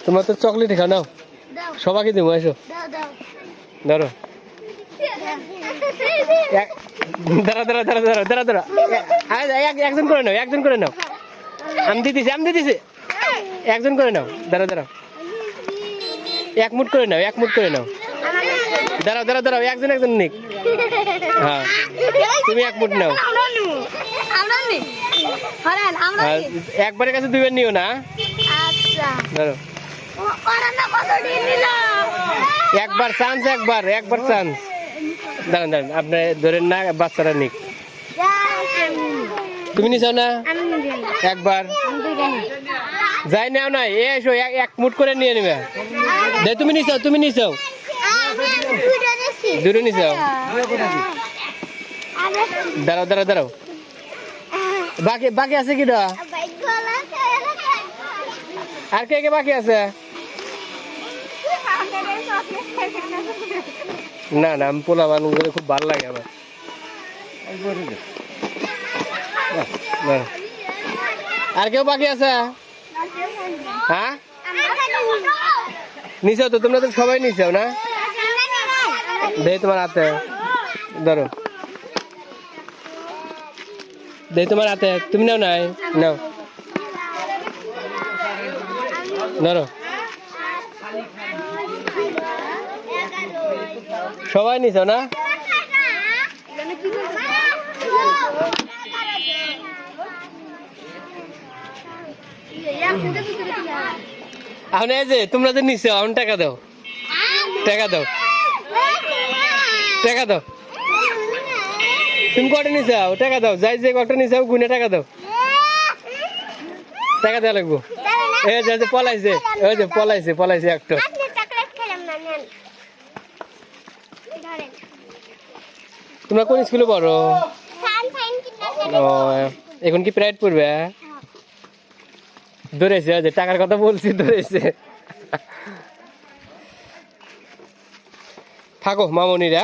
তোমার তো চকলেট খাও নাও সবাইকে দেবো এসো ধরো দাঁড়া দাঁড়া দাঁড়া দাঁড়া দাঁড়া দাঁড়া একজন করে নাও একজন করে নাও আমি দিতেছি একজন করে নাও দাঁড়া দাঁড়াও এক মুঠ করে নাও দাঁড়াও দাঁড়াও দাঁড়াও একজন নিক হ্যাঁ তুমি এক মুঠ নাও একবারের কাছে দুইবার নিও না ধরো একবার চান্স দাঁড়ান আপনি ধরেন না বাচ্চারা নিক তুমি নিছাও না একবার যাই নাও নাই এসো এক মুঠ করে নিয়ে নেবে তুমি নিছাও দুটো নিছাও দাঁড়াও বাকি আছে কিটা আর কে বাকি আছে না আমি পোলা বানু করে খুব ভালো লাগে আমার আর কেউ বাকি আছে হ্যাঁ নিছাও তো তোমরা তো সবাই নিছাও না দেই তোমার হাতে ধরো দেই তোমার হাতে তুমি নাও নাই নাও ধরো সবাই নিছাও না এখন এই যে তোমরা যে নিছো এখন টাকা দাও তুমি কটা নিছাও টাকা দাও যাই যে কটা নিছাও গুনে টাকা দাও লাগবো এই যে পলাইছে একটা তোমরা কোন স্কুলে পড়ো এখন কি প্রাইভেট পড়বে ধরেছে যে টাকার কথা বলছি ধরেছে থাকো মামনিরা।